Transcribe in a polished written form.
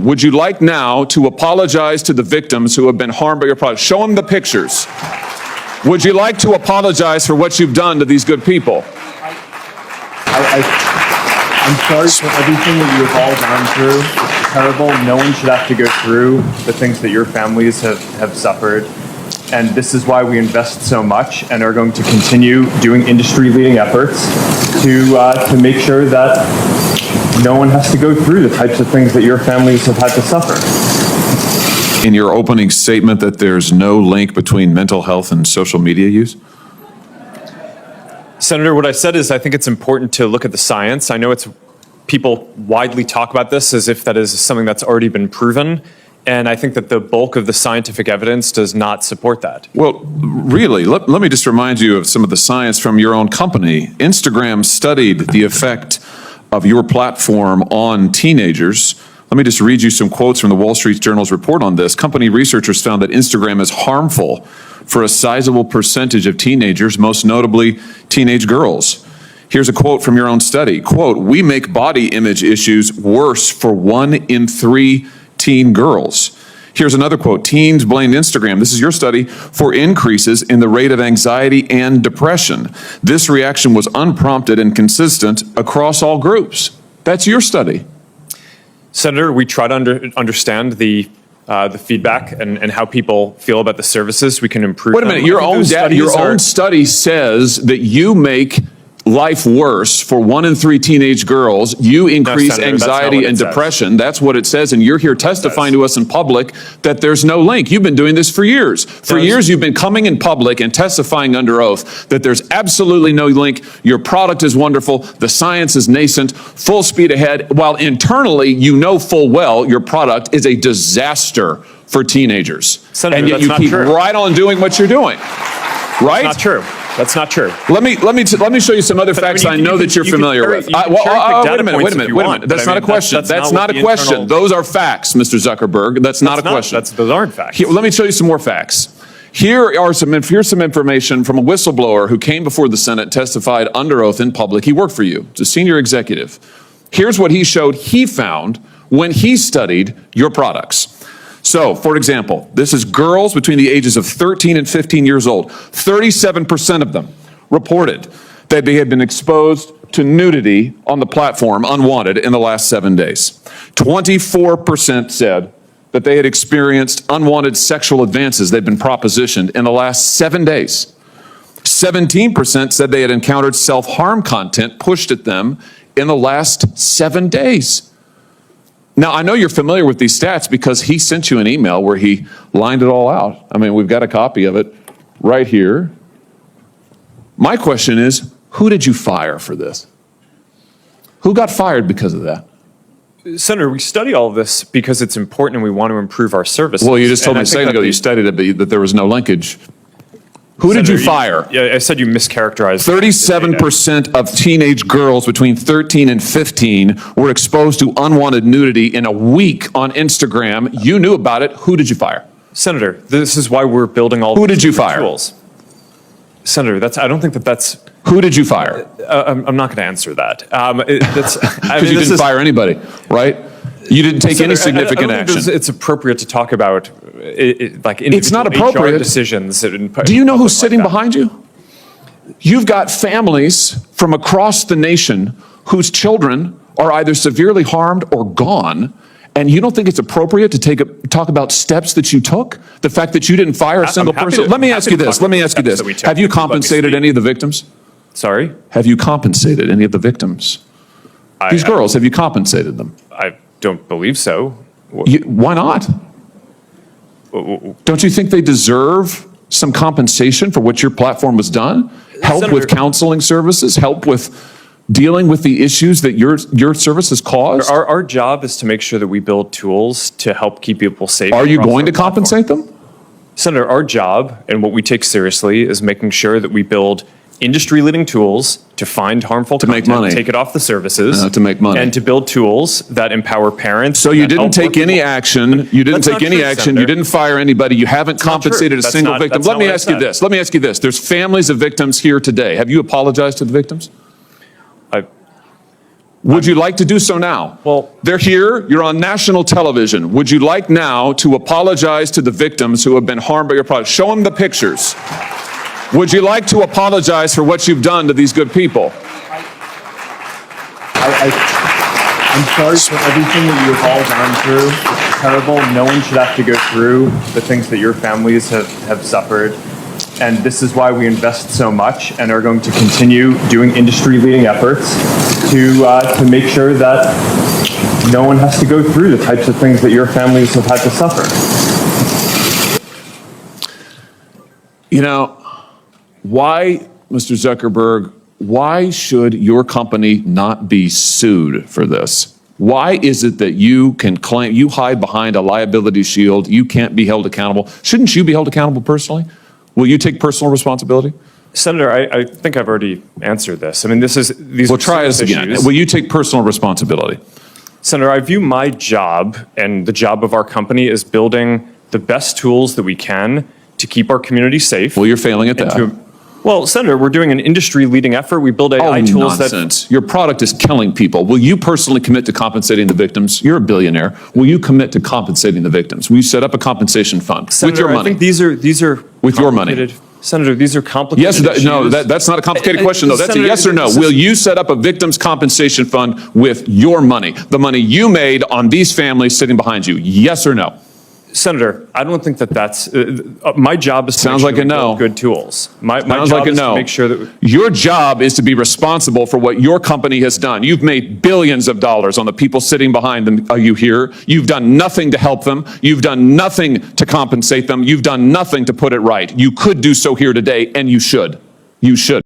Would you like now to apologize to the victims who have been harmed by your product? Show them the pictures. Would you like to apologize for what you've done to these good people? I'm sorry for everything that you have all gone through. It's terrible. No one should have to go through the things that your families have suffered. And this is why we invest so much and are going to continue doing industry-leading efforts to make sure that no one has to go through the types of things that your families have had to suffer. In your opening statement that there's no link between mental health and social media use? Senator, what I said is I think it's important to look at the science. I know people widely talk about this as if that is something that's already been proven. And I think that the bulk of the scientific evidence does not support that. Well, really, let me just remind you of some of the science from your own company. Instagram studied the effect of your platform on teenagers. Let me just read you some quotes from the Wall Street Journal's report on this. Company researchers found that Instagram is harmful for a sizable percentage of teenagers, most notably teenage girls. Here's a quote from your own study. Quote, "We make body image issues worse for 1 in 3 teen girls." Here's another quote. "Teens blamed Instagram," this is your study, "for increases in the rate of anxiety and depression. This reaction was unprompted and consistent across all groups." That's your study. Senator, we try to understand the feedback and how people feel about the services. We can improve. Wait a minute, your own study says that you make life worse for 1 in 3 teenage girls. You increase Senator, anxiety and depression. That's what it says, and you're here testifying to us in public that there's no link. You've been doing this for years. For years, you've been coming in public and testifying under oath that there's absolutely no link. Your product is wonderful. The science is nascent, full speed ahead, while internally, you know full well your product is a disaster for teenagers. Senator, and yet you keep right on doing what you're doing. Right? That's not true. That's not true. Let me show you some other facts I know that you're familiar with. Wait a minute. That's not a question. That's not a question. Those are facts, Mr. Zuckerberg. That's not a question. Those aren't facts. Let me show you some more facts. Here's some information from a whistleblower who came before the Senate, testified under oath in public. He worked for you. He's a senior executive. Here's what he showed he found when he studied your products. So, for example, this is girls between the ages of 13 and 15 years old. 37% of them reported that they had been exposed to nudity on the platform unwanted in the last 7 days. 24% said that they had experienced unwanted sexual advances, they'd been propositioned in the last 7 days. 17% said they had encountered self-harm content pushed at them in the last 7 days. Now, I know you're familiar with these stats because he sent you an email where he lined it all out. I mean, we've got a copy of it right here. My question is, who did you fire for this? Who got fired because of that? Senator, we study all of this because it's important and we want to improve our services. Well, you just told me a second ago you studied it, but that there was no linkage. Who did you fire? Yeah, I said you mischaracterized. 37% of teenage girls between 13 and 15 were exposed to unwanted nudity in a week on Instagram. You knew about it. Who did you fire? Senator, this is why we're building all Who did you fire? Tools. Senator, I don't think that's. Who did you fire? I'm not going to answer that. Because you didn't fire anybody, right? You didn't take any significant action. It's appropriate to talk about it's not appropriate. HR decisions. Do you know who's sitting behind you? You've got families from across the nation whose children are either severely harmed or gone, and you don't think it's appropriate to talk about steps that you took? The fact that you didn't fire a single person? Let me ask you this. Have you compensated any of the victims? Sorry? Have you compensated any of the victims? These girls, have you compensated them? I don't believe so. Why not? Don't you think they deserve some compensation for what your platform has done? Help Senator, with counseling services, help with dealing with the issues that your services cause? Our job is to make sure that we build tools to help keep people safe. Are you going to compensate them? Senator, our job and what we take seriously is making sure that we build industry-leading tools to find harmful content, make money, take it off the services, to make money, and to build tools that empower parents. So you didn't take any action. You didn't take any action. You didn't fire anybody. You haven't compensated a single victim. Let me ask you this. Let me ask you this. There's families of victims here today. Have you apologized to the victims? Would you like to do so now? Well- they're here. You're on national television. Would you like now to apologize to the victims who have been harmed by your product? Show them the pictures. Would you like to apologize for what you've done to these good people? I'm sorry for everything that you have all gone through. It's terrible. No one should have to go through the things that your families have suffered. And this is why we invest so much and are going to continue doing industry-leading efforts to make sure that no one has to go through the types of things that your families have had to suffer. You know, why, Mr. Zuckerberg, why should your company not be sued for this? Why is it that you can claim, you hide behind a liability shield, you can't be held accountable? Shouldn't you be held accountable personally? Will you take personal responsibility? Senator, I think I've already answered this. I mean, these Well, are try us serious again. issues. Will you take personal responsibility? Senator, I view my job and the job of our company as building the best tools that we can to keep our community safe. Well, you're failing at that. Well, Senator, we're doing an industry-leading effort. We build AI tools nonsense. Your product is killing people. Will you personally commit to compensating the victims? You're a billionaire. Will you commit to compensating the victims? Will you set up a compensation fund Senator, with your money? I think these are With your money. complicated- Senator, these are complicated Yes, issues. that's not a complicated question, though. That's Senator, a yes or no. this is- Will you set up a victims' compensation fund with your money, the money you made on these families sitting behind you? Yes or no? Senator, I don't think that's my job is to Sounds make like sure a we no. build good tools. My Sounds job like a is no. to make sure that Your job is to be responsible for what your company has done. You've made billions of dollars on the people sitting behind them. Are you here? You've done nothing to help them. You've done nothing to compensate them. You've done nothing to put it right. You could do so here today, and you should. You should.